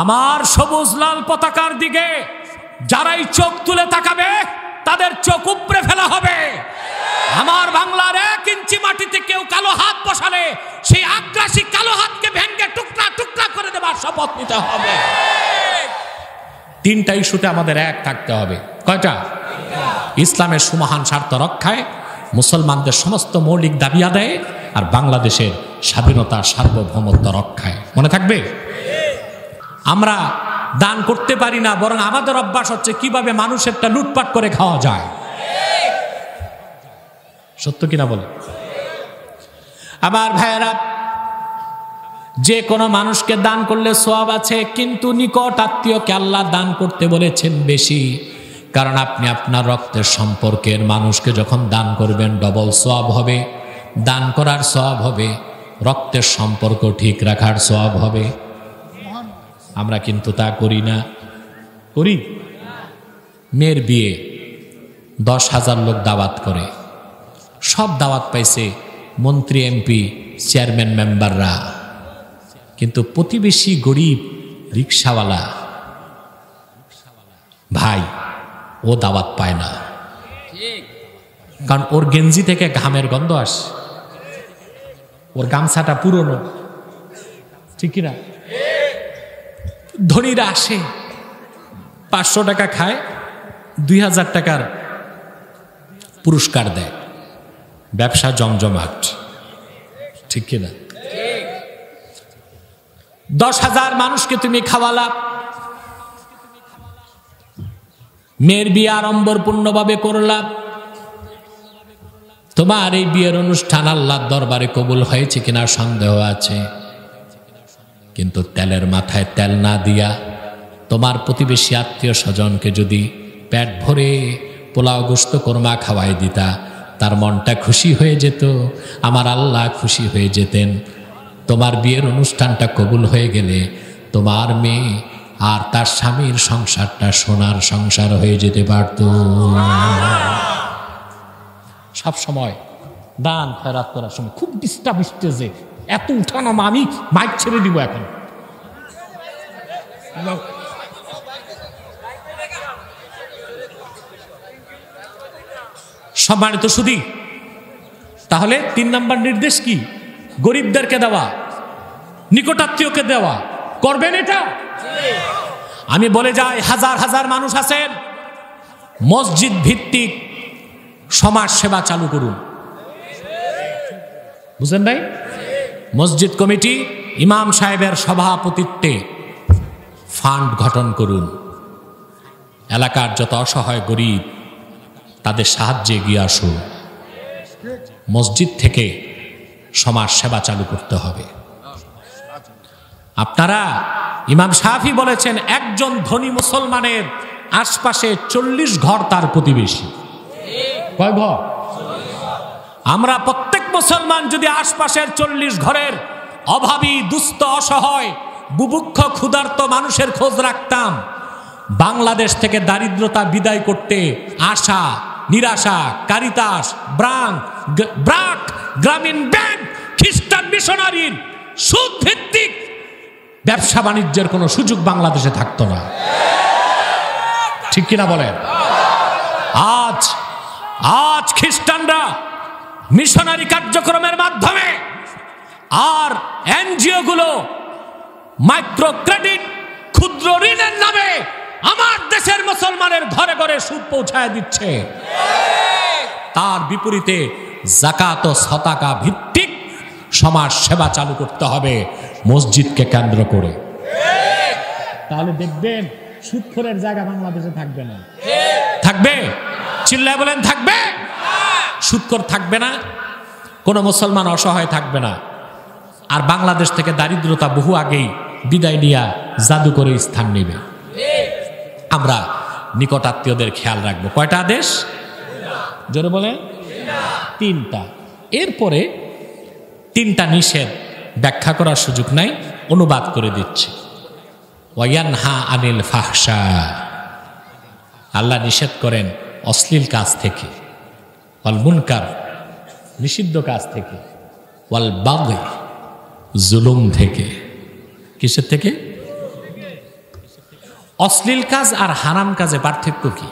আমার সবুজ লাল পতাকার দিকে যারাই চোখ তুলে তাকাবে তাদের চোখ উপড়ে ফেলা হবে। আমার বাংলার 1 ইঞ্চি মাটিতে কেউ কালো হাত বসালে সেই আগ্রাসী কালো হাতকে ভেঙে টুকরা টুকরা করে দেবার শপথ নিতে হবে। 3টা ইস্যুতে আমাদের এক থাকতে হবে। কয়টা? ইসলামের সুমহান স্বার্থ রক্ষায়, মুসলমানদের সমস্ত মৌলিক দাবি আদায়ে, আর বাংলাদেশের স্বাধীনতা সার্বভৌমত্ব রক্ষায়। মনে থাকবে? আমরা দান করতে পারি না, বরং আমাদের অভ্যাস হচ্ছে কিভাবে মানুষেরটা লুটপাট করে খাওয়া যায়। সত্য কিনা বলে? আমার ভাইয়েরা, যে কোনো মানুষকে দান করলে সওয়াব আছে, কিন্তু নিকট আত্মীয়কে আল্লাহ দান করতে বলেছেন বেশি। কারণ আপনি আপনার রক্তের সম্পর্কের মানুষকে যখন দান করবেন ডবল সওয়াব হবে। দান করার সওয়াব হবে, রক্তের সম্পর্ক ঠিক রাখার সওয়াব হবে। আমরা কিন্তু তা করি না। করি? মেয়ের বিয়ে 10,000 লোক দাওয়াত করে, সব দাওয়াত পাইছে মন্ত্রী, এমপি, চেয়ারম্যান, মেম্বাররা, কিন্তু প্রতিবেশী গরিব রিক্সাওয়ালা ভাই ও দাওয়াত পায় না। কারণ ওর গেঞ্জি থেকে ঘামের গন্ধ আসে, ওর গামছাটা পুরনো, ঠিক কিনা? ধনীরা আসে, 500 টাকা খায়, 2000 টাকার পুরস্কার দেয়, ব্যবসা জমজমাট, ঠিক কিনা? 10,000 মানুষকে তুমি খাওয়ালা, মেয়ের বিয়ে আড়ম্বরপূর্ণভাবে করলা। তোমার এই বিয়ের অনুষ্ঠান আল্লাহর দরবারে কবুল হয়েছে কিনা সন্দেহ আছে, কিন্তু তেলের মাথায় তেল না দিয়া তোমার প্রতিবেশী আত্মীয় স্বজনকে যদি পেট ভরে পোলাও গোশত কোরমা খাওয়াই দিতা, তার মনটা খুশি হয়ে যেত, আমার আল্লাহ খুশি হয়ে যেতেন। তোমার বিয়ের অনুষ্ঠানটা কবুল হয়ে গেলে তোমার মেয়ে আর তার স্বামীর সংসারটা সোনার সংসার হয়ে যেতে পারত। সব সময় দান খয়রাত করার সময় খুব ডিস্টার্ব স্টেজে এত উঠানো, আমি মাইক ছেড়ে দিব এখন। সম্মানিত সুধী, তাহলে 3 নম্বর নির্দেশ কি? গরিবদেরকে দেওয়া, নিকটাত্মীয়কে দেওয়া। করবেন এটা? আমি বলে যাই, হাজার হাজার মানুষ আছেন, মসজিদ ভিত্তিক সমাজ সেবা চালু করুন। বুঝলেন ভাই? মসজিদ কমিটি, ইমাম সাহেবের সভাপতিত্বে ফান্ড গঠন করুন। এলাকার যত অসহায় গরিব তাদের সাহায্যে এগিয়ে আসুন। মসজিদ থেকে সমাজ সেবা চালু করতে হবে। আপনারা, ইমাম শাফি বলেছেন, একজন ধনী মুসলমানের আশপাশে 40 ঘর তার প্রতিবেশী। কয় ঘর? আমরা প্রত্যেক মুসলমান যদি আশপাশের 40 ঘরের অভাবী, দুস্থ, অসহায়, বুভুক্ষ, ক্ষুধার্ত মানুষের খোঁজ রাখতাম, বাংলাদেশ থেকে দারিদ্রতা বিদায় করতে আশা, নিরাশা, কারিতাস, ব্রাক, গ্রামীণ ব্যাংক, খ্রিস্টান মিশনারির সুদ ভিত্তিক ব্যবসা বাণিজ্যের কোনো সুযোগ বাংলাদেশে থাকতো না। ঠিক কিনা বলেন? আজ খ্রিস্টানরা মিশনারি কার্যক্রমের মাধ্যমে আর এনজিও গুলো মাইক্রো ক্রেডিট, ক্ষুদ্র ঋণের নামে আমার দেশের মুসলমানের ঘরে ঘরে সুদ পৌঁছায় দিচ্ছে। তার বিপরীতে যাকাত ও সাদাকা ভিত্তিক সমাজ সেবা চালু করতে হবে মসজিদকে কেন্দ্র করে। তাহলে দেখবেন সুদখোরের জায়গা বাংলাদেশে থাকবে না। থাকবে? চিল্লায় বলেন, থাকবে? সুদখোর থাকবে না, কোনো মুসলমান অসহায় থাকবে না। আর বাংলাদেশ থেকে দারিদ্রতা বহু আগেই বিদায় নিয়ে জাদু করে স্থান নেবে। আমরা নিকট আত্মীয়দের খেয়াল রাখবো। কয়টা আদেশ? জোরে বলে? 3টা। এরপরে 3টা নিষেধ ব্যাখ্যা করার সুযোগ নাই, অনুবাদ করে দিচ্ছে। ওয়ায়ানহা আনিল ফাহশা, আল্লাহ নিষেধ করেন অশ্লীল কাজ থেকে, ওয়াল মুনকার, নিষিদ্ধ কাজ থেকে, ওয়াল বাগই, জুলুম থেকে। কিসের থেকে? অশ্লীল কাজ আর হারাম কাজে পার্থক্য কি?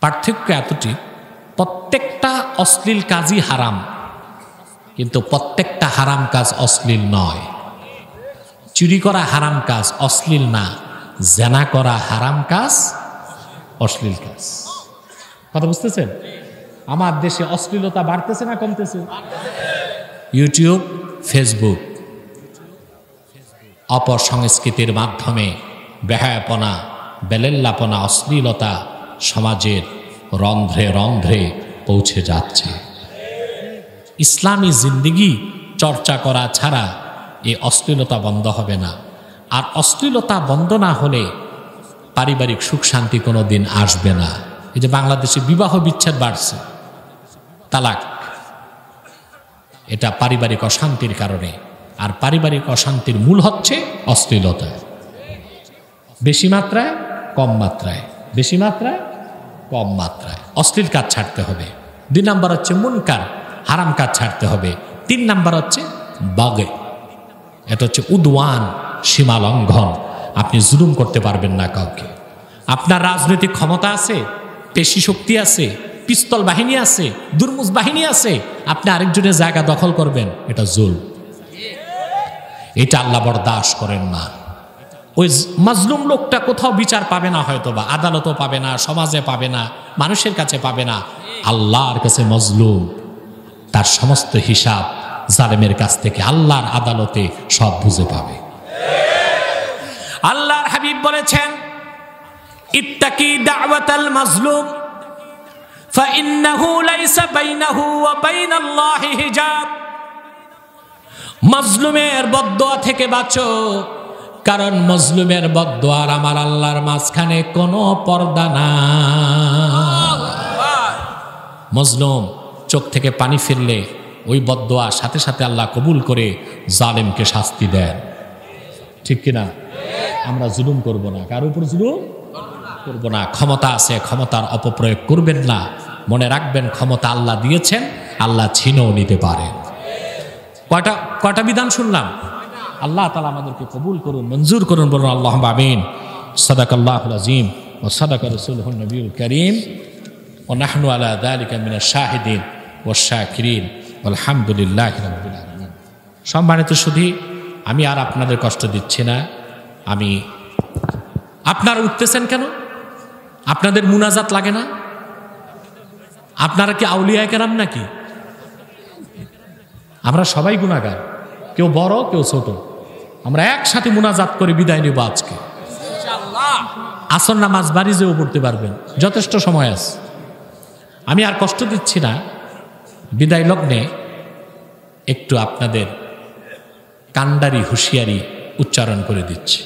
পার্থক্য এতটি, প্রত্যেকটা অশ্লীল কাজই হারাম, কিন্তু প্রত্যেকটা হারাম কাজ অশ্লীল নয়। চুরি করা হারাম কাজ, অশ্লীল না। জেনা করা হারাম কাজ, অশ্লীল কাজ। কথা বুঝতেছেন? আমার দেশে অশ্লীলতা বাড়তেছে না কমতেছে? ইউটিউব, ফেসবুক, অপসংস্কৃতির মাধ্যমে বেহায়াপনা, বেলেল্লাপনা, অশ্লীলতা সমাজের রন্ধ্রে রন্ধ্রে পৌঁছে যাচ্ছে। ইসলামী জিন্দিগি চর্চা করা ছাড়া এই অশ্লীলতা বন্ধ হবে না। আর অশ্লীলতা বন্ধ না হলে পারিবারিক সুখ শান্তি কোনো দিন আসবে না। এই যে বাংলাদেশে বিবাহ বিচ্ছেদ বাড়ছে, তালাক, এটা পারিবারিক অশান্তির কারণে। আর পারিবারিক অশান্তির মূল হচ্ছে অশ্লীলতা। বেশি মাত্রায় কম মাত্রায়, বেশি মাত্রায় কম মাত্রায় অশ্লীল কাজ ছাড়তে হবে। 2 নাম্বার হচ্ছে মুনকার, হারাম কাজ ছাড়তে হবে। 3 নাম্বার হচ্ছে বাগে, এটা হচ্ছে উদওয়ান, সীমা লঙ্ঘন। আপনি জুলুম করতে পারবেন না কাউকে। আপনার রাজনৈতিক ক্ষমতা আছে, পেশি শক্তি আছে, পিস্তল বাহিনী আছে, দুর্মুজ বাহিনী আছে, আপনি আরেকজনের জায়গা দখল করবেন, এটা জুলম। এটা আল্লাহ বরদাস্ত করেন না। ওই মাজলুম লোকটা কোথাও বিচার পাবে না, হয়তোবা আদালতও পাবে না, সমাজে পাবে না, মানুষের কাছে পাবে না। আল্লাহর কাছে মজলুম, তার সমস্ত হিসাব জালেমের কাছ থেকে আল্লাহর আদালতে সব বুঝে পাবে। আল্লাহর হাবিব বলেছেন, ইত্তাকি দাওয়াতাল মাজলুম ফাইন্নাহু লাইসা বাইনাহু ওয়া বাইনাল্লাহি হিজাব। মাজলুমের বদদোয়া থেকে বাঁচো, কারণ মজলুমের বদদোয়ার আমার আল্লাহর মাঝখানে কোনো পর্দা না। মজলুম চোখ থেকে পানি ফেললে ওই বদদোয়া সাথে সাথে আল্লাহ কবুল করে জালেমকে শাস্তি দেন। ঠিক কিনা? আমরা জুলুম করব না, কার উপর জুলুম করব না। ক্ষমতা আছে, ক্ষমতার অপপ্রয়োগ করবেন না। মনে রাখবেন, ক্ষমতা আল্লাহ দিয়েছেন, আল্লাহ ছিনেও নিতে পারেন। কয়টা বিধান শুনলাম? আল্লাহ তাআলা আমাদেরকে কবুল করুন, মঞ্জুর করুন, বলুন আল্লাহুম্মা আমিন। সাদাকাল্লাহুল আযীম ওয়া সাদাকা রাসূলুহুন নবিয়ুল কারীম ওয়া নাহনু আলা যালিকা মিনাশ শাহিদিন ওয়াশ শাকিরিন আলহামদুলিল্লাহি রাব্বিল আলামিন। সম্মানিত সুধী, আমি আর আপনাদের কষ্ট দিচ্ছি না। আপনারা উঠতেছেন কেন? আপনাদের মুনাজাত লাগে না? আপনারা কি আউলিয়া কেরাম নাকি? আমরা সবাই গুনাহগার, কেউ বড় কেউ ছোট। আমরা একসাথে মুনাজাত করে বিদায় নেব আজকে। আসর নামাজ বাড়ি যেও পড়তে পারবেন, যথেষ্ট সময় আছে। আমি আর কষ্ট দিচ্ছি না। বিদায় লগ্নে একটু আপনাদের কান্ডারি হুঁশিয়ারি উচ্চারণ করে দিচ্ছি।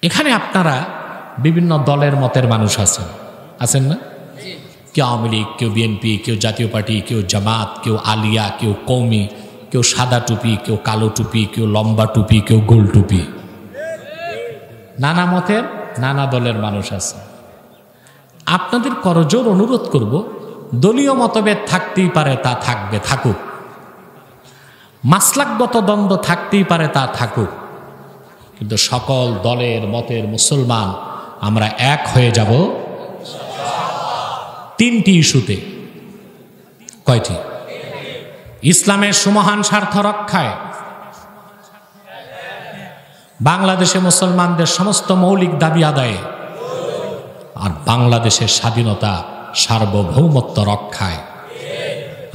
এখানে আপনারা বিভিন্ন দলের মতের মানুষ আছেন না? কেউ আওয়ামী লীগ, কেউ বিএনপি, কেউ জাতীয় পার্টি, কেউ জামাত, কেউ আলিয়া, কেউ কৌমি, কেউ সাদা টুপি, কেউ কালো টুপি, কেউ লম্বা টুপি, কেউ গোল টুপি। নানা মতের নানা দলের মানুষ আছে। আপনাদের করজোর অনুরোধ করব, দলীয় মতভেদ থাকতেই পারে, তা থাকবে, থাকুক। মাসলাকগত দ্বন্দ্ব থাকতেই পারে, তা থাকুক। কিন্তু সকল দলের মতের মুসলমান আমরা এক হয়ে যাব 3টি ইস্যুতে। কয়টি? ইসলামের সুমহান স্বার্থ রক্ষায়, বাংলাদেশে মুসলমানদের সমস্ত মৌলিক দাবি আদায়ে, আর বাংলাদেশের স্বাধীনতা সার্বভৌমত্ব রক্ষায়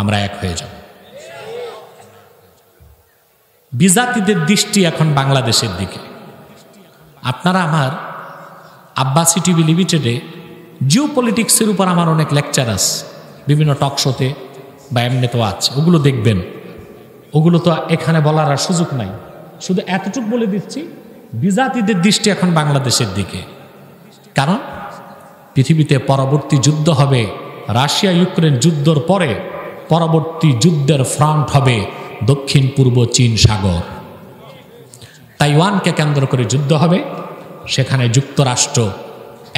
আমরা এক হয়ে যাব। বিজাতিদের দৃষ্টি এখন বাংলাদেশের দিকে। আপনারা আমার আব্বাসী টিভি লিমিটেডে জিও পলিটিক্সের উপর আমার অনেক লেকচার আছে, বিভিন্ন টক শোতে বা এমনিতেও আছে, ওগুলো দেখবেন। ওগুলো তো এখানে বলার আর সুযোগ নাই, শুধু এতটুকু বলে দিচ্ছি, বিজাতিদের দৃষ্টি এখন বাংলাদেশের দিকে। কারণ পৃথিবীতে পরবর্তী যুদ্ধ হবে রাশিয়া ইউক্রেন যুদ্ধের পরে, পরবর্তী যুদ্ধের ফ্রন্ট হবে দক্ষিণ পূর্ব চীন সাগর। তাইওয়ানকে কেন্দ্র করে যুদ্ধ হবে, সেখানে যুক্তরাষ্ট্র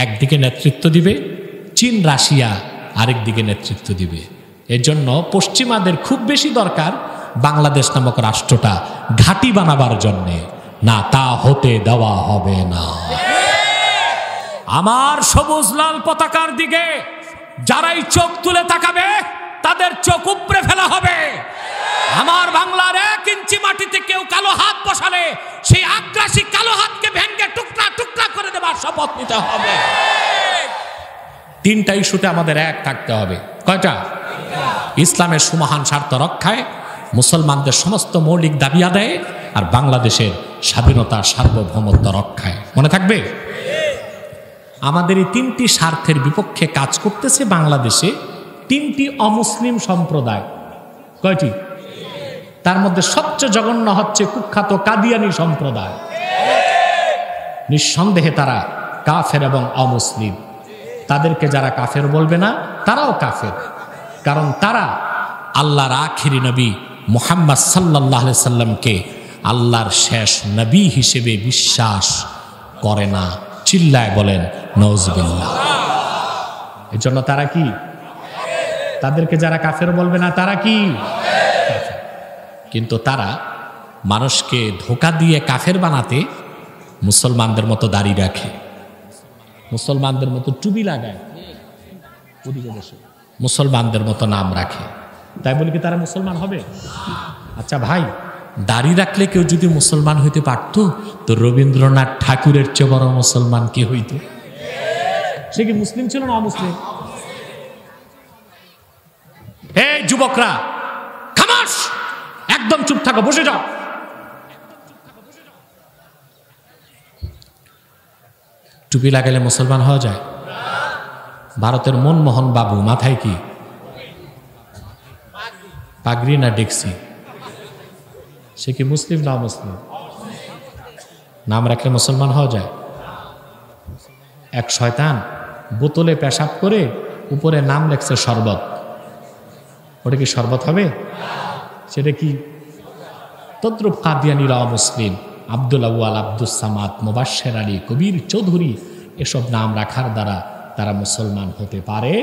একদিকে নেতৃত্ব দিবে, চীন রাশিয়া আরেক দিকে নেতৃত্ব দিবে। এর জন্য পশ্চিমাদের খুব বেশি দরকার বাংলাদেশ নামক রাষ্ট্রটা ঘাঁটি বানাবার জন্যে, না তা হতে দেওয়া হবে না। আমার সবুজ লাল পতাকার দিকে যারাই চোখ তুলে তাকাবে তাদের চোখ উপড়ে ফেলা হবে। আমার বাংলার 1 ইঞ্চি মাটিতে কেউ কালো হাত বসালে সেই আগ্রাসী কালো হাতকে ভেঙে টুকরা টুকরা করে দেবার শপথ নিতে হবে। 3টা ইস্যুতে আমাদের এক থাকতে হবে। কয়টা? ইসলামের সুমহান স্বার্থ রক্ষায়, মুসলমানদের সমস্ত মৌলিক দাবি আদায়ে, আর বাংলাদেশের স্বাধীনতা সার্বভৌমত্ব রক্ষায়। মনে থাকবে? আমাদের এই 3টি স্বার্থের বিপক্ষে কাজ করতেছে বাংলাদেশে 3টি অমুসলিম সম্প্রদায়। কয়টি? তার মধ্যে সবচেয়ে জঘন্য হচ্ছে কুখ্যাত কাদিয়ানি সম্প্রদায়। নিঃসন্দেহে তারা কাফের এবং অমুসলিম। তাদেরকে যারা কাফের বলবে না তারাও কাফের, কারণ তারা আল্লাহর আখিরি নবী মুহাম্মদ সাল্লাল্লাহু আলাইহি সাল্লামকে আল্লাহর শেষ নবী হিসেবে বিশ্বাস করে না। চিল্লায় বলেন নাউজুবিল্লাহ। এজন্য তারা কি? তাদেরকে যারা কাফের বলবে না তারা কি? কিন্তু তারা মানুষকে ধোঁকা দিয়ে কাফের বানাতে মুসলমানদের মতো দাড়ি রাখে, মুসলমানদের মতো টুপি লাগায়, মুসলমানদের মতো নাম রাখে। তাই বলি কি তারা মুসলমান হবে? আচ্ছা ভাই, দাড়ি রাখলে কেউ যদি মুসলমান হইতে পারত তো রবীন্দ্রনাথ ঠাকুরের চেয়ে বড় মুসলমান কে হইত? সে কি মুসলিম ছিল না অমুসলিম? এই যুবকরা খামাস, একদম চুপ থাকো, বসে যাও। টুপি লাগালে মুসলমান হওয়া যায়? ভারতের মনমোহন বাবু মাথায় কি পাগড়ি না ডেক্সি? সে কি মুসলিম না মুসলিম? নাম রাখলে মুসলমান হওয়া যায়? এক শয়তান বোতলে পেশাব করে উপরে নাম লেখছে শরবত। ওটা কি শরবত হবে? সেটা কি? তদ্রুপ কাদিয়ানীরা অমুসলিম। আব্দুল আউয়াল, আব্দুস সামাদ, মুবাশশির আলী, কবির চৌধুরী এসব নাম রাখার দ্বারা তারা মুসলমান হতে পারে।